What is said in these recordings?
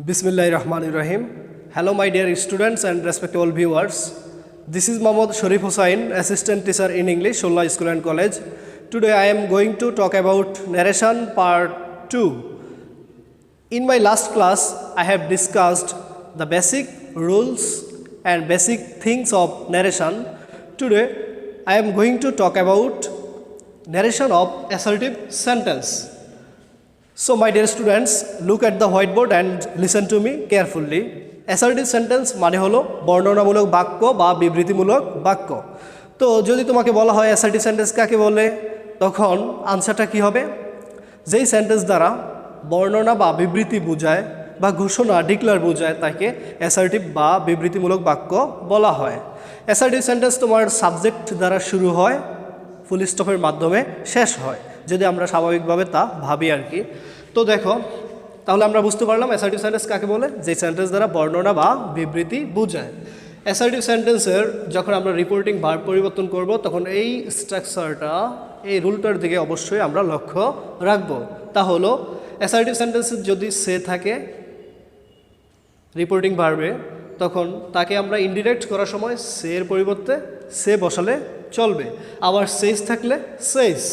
Bismillahirrahmanirrahim. Hello my dear students and respectable viewers. This is Mohammad Sharif Hussain, assistant teacher in English, Sholla School and College. Today I am going to talk about narration part 2. In my last class I have discussed the basic rules and basic things of narration. Today I am going to talk about narration of assertive sentence. So my dear students, look at the whiteboard and listen to me carefully. Assertive sentence মানে হলো বর্ণনামূলক বাক্য বা বিবৃতিমূলক বাক্য। তো যদি তোমাকে বলা হয় assertive sentence কাকে বলে, তখন আনসারটা কি হবে? যেই সেন্টেন্স দ্বারা বর্ণনা বা বিবৃতি বোঝায় বা ঘোষণা ডিক্লেয়ার বোঝায় তাকে assertive বা বিবৃতিমূলক বাক্য বলা হয়। assertive sentence তোমার সাবজেক্ট দ্বারা শুরু হয়, ফুল স্টপের মাধ্যমে শেষ হয়, যদি আমরা স্বাভাবিকভাবে তা ভাবি আর কি। তো দেখো, তাহলে আমরা বুঝতে পারলাম অ্যাসার্টিভ সেন্টেন্স কাকে বলে, যে সেন্টেন্স দ্বারা বর্ণনা বা বিবৃতি বোঝায়। অ্যাসার্টিভ সেন্টেন্সের যখন আমরা রিপোর্টিং ভার্ব পরিবর্তন করব, তখন এই স্ট্রাকচারটা, এই রুলটার দিকে অবশ্যই আমরা লক্ষ্য রাখব। তা হলো অ্যাসার্টিভ সেন্টেন্সের যদি সে থাকে রিপোর্টিং ভার্বে, তখন তাকে আমরা ইনডিরেক্ট করার সময় সে এর পরিবর্তে সে বসালে চলবে। আবার সেইস থাকলে সেইস,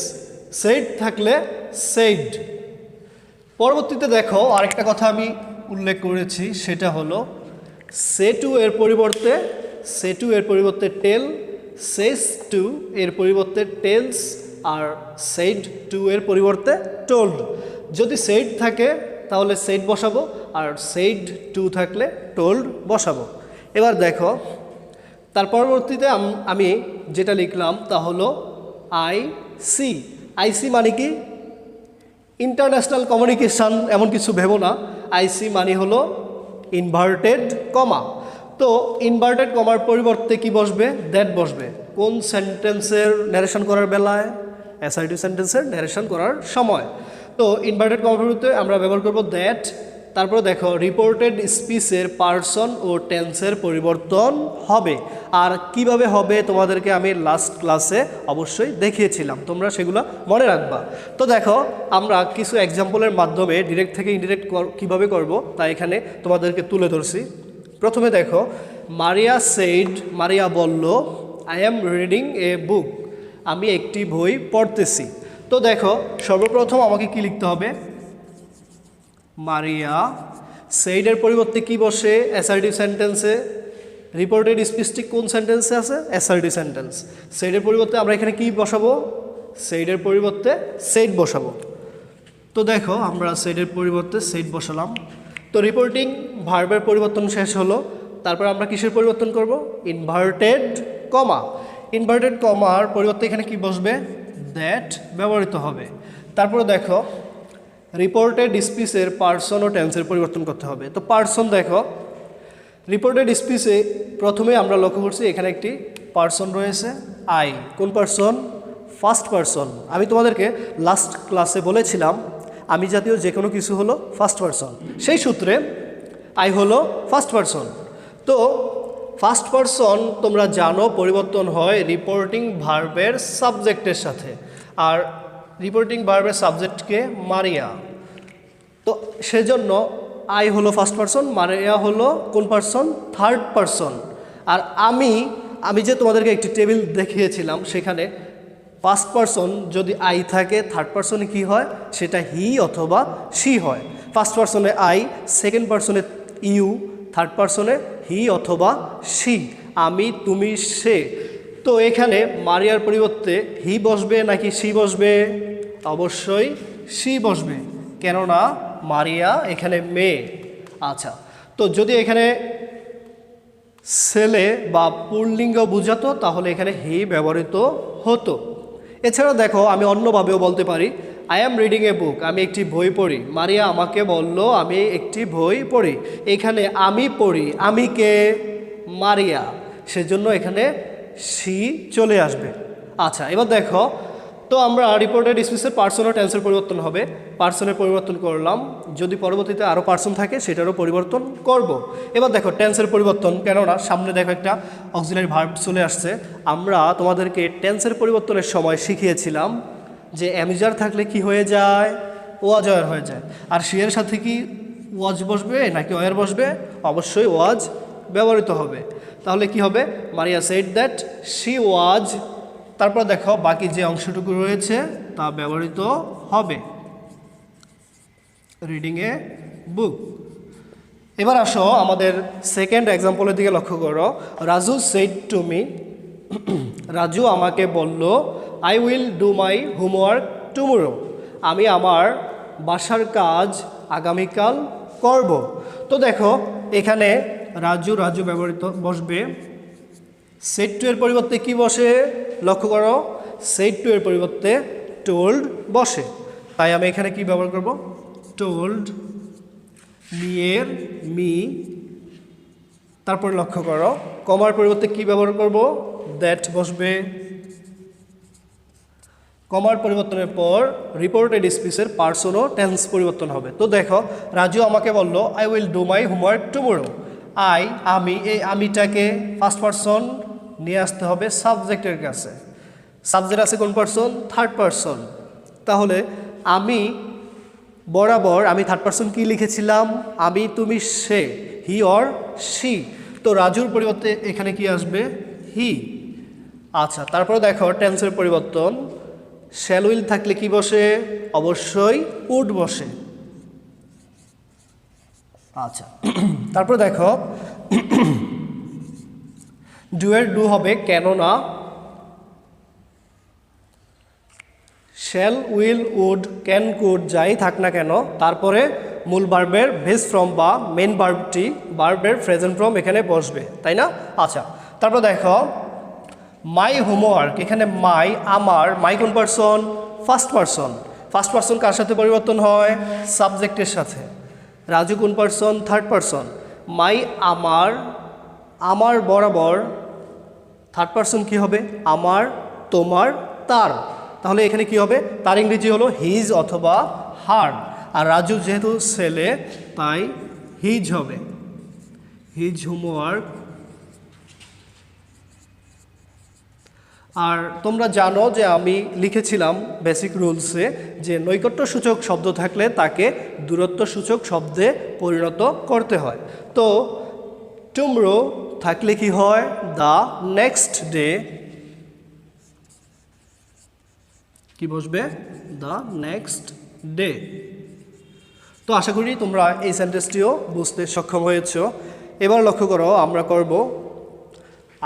সেইড থাকলে সেইড। পরবর্তীতে দেখো আরেকটা কথা আমি উল্লেখ করেছি, সেটা হলো সে টু এর পরিবর্তে টেল, সেস টু এর পরিবর্তে টেলস, আর সেইড টু এর পরিবর্তে টোল্ড। যদি সেইড থাকে তাহলে সেইড বসাবো, আর সেইড টু থাকলে টোল্ড বসাবো। এবার দেখো, তার পরবর্তীতে আমি যেটা লিখলাম তা হলো আইসি। আইসি মানে কি? ইন্টারন্যাশনাল কমিউনিকেশান এমন কিছু ভেবো না। আইসি মানে হলো ইনভার্টেড কমা। তো ইনভার্টেড কমার পরিবর্তে কি বসবে? দ্যাট বসবে। কোন সেন্টেন্সের ন্যারেশন করার বেলায়? অ্যাসার্টিভ সেন্টেন্সের ন্যারেশন করার সময়। তো ইনভার্টেড কমার পরিবর্তে আমরা ব্যবহার করব দ্যাট। তারপর দেখো রিপোর্টেড স্পিচের পার্সন ও টেন্সের পরিবর্তন হবে। আর কিভাবে হবে তোমাদেরকে আমি লাস্ট ক্লাসে অবশ্যই দেখিয়েছিলাম, তোমরা সেগুলো মনে রাখবা। তো দেখো, আমরা কিছু এক্সাম্পলের মাধ্যমে ডিরেক্ট থেকে ইনডিরেক্ট কিভাবে করব তা এখানে তোমাদেরকে তুলে ধরছি। প্রথমে দেখো, মারিয়া সেইড, মারিয়া বলল, আই অ্যাম রিডিং এ বুক, আমি একটি বই পড়তেছি। তো দেখো, সর্বপ্রথম আমাকে কি লিখতে হবে? মারিয়া। সেইডের পরিবর্তে কি বসে অ্যাসার্টিভ সেন্টেন্সে? রিপোর্টেড স্পিচটি কোন সেন্টেন্সে আছে? Assertive sentence. সেইডের পরিবর্তে আমরা এখানে কি বসাবো? সেইডের পরিবর্তে সেইড বসাবো। তো দেখো, আমরা সেইডের পরিবর্তে সেইড বসালাম। তো রিপোর্টিং ভার্বের পরিবর্তন শেষ হলো। তারপর আমরা কিসের পরিবর্তন করব? Inverted comma. ইনভার্টেড কমার পরিবর্তে এখানে কি বসবে? দ্যাট ব্যবহৃত হবে। তারপরে দেখো, রিপোর্টেড স্পিচের পার্সন ও টেন্সের পরিবর্তন করতে হবে। তো পার্সন দেখো, রিপোর্টেড স্পিচে প্রথমে আমরা লক্ষ্য করছি এখানে একটি পার্সন রয়েছে, আই। কোন পার্সন? First person. আমি তোমাদেরকে লাস্ট ক্লাসে বলেছিলাম আমি জাতীয় যে কোনো কিছু হলো ফার্স্ট পার্সন, সেই সূত্রে আই হলো ফার্স্ট পার্সন। তো ফার্স্ট পার্সন তোমরা জানো পরিবর্তন হয় রিপোর্টিং ভার্বের সাবজেক্টের সাথে, আর রিপোর্টিং ভার্বের সাবজেক্টকে মারিয়া। তো সেজন্য আই হলো ফার্স্ট পার্সন, মারিয়া হলো কোন পার্সন? Third person. আর আমি যে তোমাদেরকে একটি টেবিল দেখিয়েছিলাম, সেখানে ফার্স্ট পার্সন যদি আই থাকে, থার্ড পার্সনে কি হয়? সেটা হি অথবা শি হয়। ফার্স্ট পার্সনে আই, সেকেন্ড পার্সনে ইউ, থার্ড পার্সনে হি অথবা শি, আমি, তুমি, সে। তো এখানে মারিয়ার পরিবর্তে হি বসবে নাকি শি বসবে? অবশ্যই শি বসবে, কেননা মারিয়া এখানে মেয়ে। আচ্ছা, তো যদি এখানে ছেলে বা পুল্লিঙ্গ বুঝাতো তাহলে এখানে হি ব্যবহৃত হতো। এছাড়া দেখো, আমি অন্যভাবেও বলতে পারি, আই অ্যাম রিডিং এ বুক, আমি একটি বই পড়ি। মারিয়া আমাকে বলল আমি একটি বই পড়ি। এখানে আমি পড়ি, আমি কে? মারিয়া, সেজন্য এখানে শি চলে আসবে। আচ্ছা, এবার দেখো, তো আমরা রিপোর্টেড স্পিচের পার্সন ও টেন্সের পরিবর্তন হবে। পার্সনের পরিবর্তন করলাম, যদি পরবর্তীতে আরও পার্সন থাকে সেটারও পরিবর্তন করব। এবার দেখো টেন্সের পরিবর্তন, কেননা সামনে দেখো একটা অক্সিলারি ভার্ব চলে আসছে। আমরা তোমাদেরকে টেন্সের পরিবর্তনের সময় শিখিয়েছিলাম যে অ্যামিজার থাকলে কি হয়ে যায়? ওয়াজার হয়ে যায়। আর শি এর সাথে কি ওয়াজ বসবে নাকি ওয়ার বসবে? অবশ্যই ওয়াজ ব্যবহৃত হবে। তাহলে কি হবে? মারিয়া সেড দ্যাট শি ওয়াজ, তারপর দেখো বাকি যে অংশটুকু রয়েছে তা ব্যবহৃত হবে, রিডিং এ বুক। এবার আসো আমাদের সেকেন্ড এক্সাম্পলের দিকে লক্ষ্য করো। Raju said to me, Raju আমাকে বলল, I will do my homework tomorrow, আমি আমার বাসার কাজ আগামীকাল করব। তো দেখো এখানে রাজু রাজু ব্যবহৃত বসবে, সেড টু এর পরিবর্তে কি বসে? লক্ষ্য করো, সেড টু এর পরিবর্তে টোল্ড বসে। তাই আমি এখানে কি ব্যবহার করব? টোল্ড, মি এর মি, তারপর লক্ষ্য করো কমার পরিবর্তে কি ব্যবহার করব? দ্যাট বসবে। কমার পরিবর্তনের পর রিপোর্টেড স্পিচের পার্সন ও টেন্স পরিবর্তন হবে। তো দেখো রাজু আমাকে বলল, I will do my homework tomorrow, আমি, এই আমিটাকে ফার্স্ট পারসন নিয়ে আসতে হবে সাবজেক্টের কাছে। সাবজেক্ট আছে কোন পারসন? Third person. তাহলে আমি বরাবর আমি থার্ড পারসন কি লিখেছিলাম? আমি, তুমি, সে, হি অর শি। তো রাজুর পরিবর্তে এখানে কি আসবে? হি। আচ্ছা, তারপরে দেখো টেন্সের পরিবর্তন, শ্যাল উইল থাকলে কি বসে? অবশ্যই উড বসে। আচ্ছা, তারপরে দেখো ডু এর ডু হবে কেন না, shall will would can could যাই থাক না কেন, তারপরে মূল ভার্বের বেস ফর্ম বা মেন ভার্বটি ভার্বের প্রেজেন্ট ফর্ম এখানে বসবে, তাই না? আচ্ছা, তারপর দেখো মাই হোমওয়ার্ক, এখানে মাই আমার, মাই কোন person? First person. First person কার সাথে পরিবর্তন হয়? সাবজেক্টের সাথে। রাজু কোন পারসন? Third person. মাই আমার, আমার বরাবর থার্ড পারসন কি হবে? আমার, তোমার, তার। তাহলে এখানে কি হবে? তার ইংরেজি হলো হিজ অথবা হার, আর রাজু যেহেতু ছেলে তাই হিজ হবে, হিজ হোমওয়ার্ক। আর তোমরা জানো যে আমি লিখেছিলাম বেসিক রুলসে যে নৈকট্যসূচক শব্দ থাকলে তাকে দূরত্বসূচক শব্দে পরিণত করতে হয়। তো টুমরো থাকলে কি হয়? দ্য নেক্সট ডে, কি বসবে? The next day. তো আশা করি তোমরা এই সেন্টেন্সটিও বুঝতে সক্ষম হয়েছ। এবার লক্ষ্য করো, আমরা করব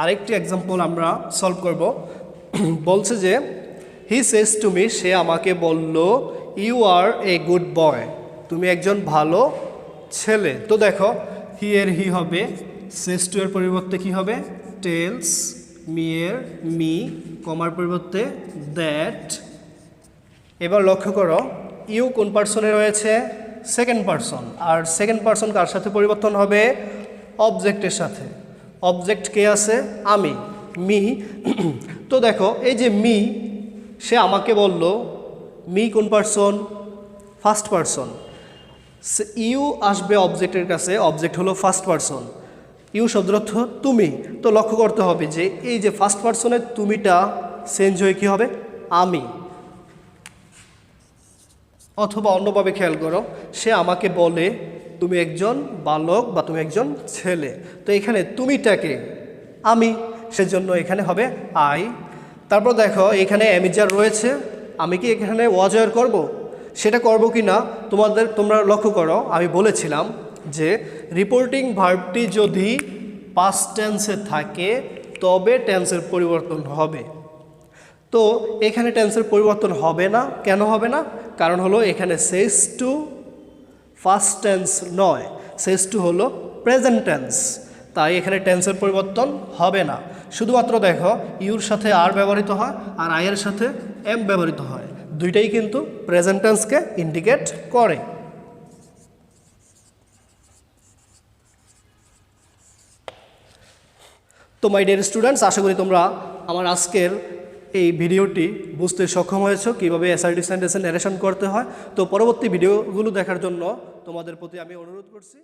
আরেকটি এক্সাম্পল আমরা সলভ করব। বলছে যে হি সেজ টু মি, সে আমাকে বলল, you R a good boy, তুমি একজন ভালো ছেলে। তো দেখো হি এর হি হবে, সেজ টু এর পরিবর্তে কি হবে? টেলস, মি এর মি, কমার পরিবর্তে দ্যাট। এবার লক্ষ্য করো ইউ কোন পার্সনে রয়েছে? Second person. আর সেকেন্ড পার্সন কার সাথে পরিবর্তন হবে? অবজেক্টের সাথে। অবজেক্ট কে আছে? আমি, মি। তো দেখো এই যে মি, সে আমাকে বলল, মি কোন পার্সন? First person. ইউ আসবে অবজেক্টের কাছে, অবজেক্ট হলো ফার্স্ট পার্সন। ইউ শব্দের অর্থ তুমি। তো লক্ষ্য করতে হবে যে এই যে ফার্স্ট পার্সনের তুমিটা চেঞ্জ হয়ে কী হবে? আমি। অথবা অন্যভাবে খেয়াল করো, সে আমাকে বলে তুমি একজন বালক বা তুমি একজন ছেলে। তো এখানে তুমিটাকে আমি, সেজন্য এখানে হবে আই। তারপর দেখো এখানে অ্যামিজার রয়েছে, আমি কি এখানে ওয়াজার করব? সেটা করব কি না তোমরা লক্ষ্য করো, আমি বলেছিলাম যে রিপোর্টিং ভার্বটি যদি পাস্ট টেন্সে থাকে তবে টেন্সের পরিবর্তন হবে। তো এখানে টেন্সের পরিবর্তন হবে না। কেন হবে না? কারণ হলো এখানে সেজ টু ফার্স্ট টেন্স নয়, সেজ টু হলো প্রেজেন্ট টেন্স, তাই এখানে টেন্সের পরিবর্তন হবে না। শুধুমাত্র দেখো ইউর সাথে আর ব্যবহৃত হয় আর আইয়ের সাথে এম ব্যবহৃত হয়, দুইটাই কিন্তু প্রেজেন্ট টেন্সকে ইন্ডিকেট করে। তো মাই ডিয়ার স্টুডেন্টস, আশা করি তোমরা আমার আজকের এই ভিডিওটি বুঝতে সক্ষম হয়েছো কীভাবে অ্যাসার্টিভ সেন্টেন্সে ন্যারেশন করতে হয়। তো পরবর্তী ভিডিওগুলো দেখার জন্য তোমাদের প্রতি আমি অনুরোধ করছি।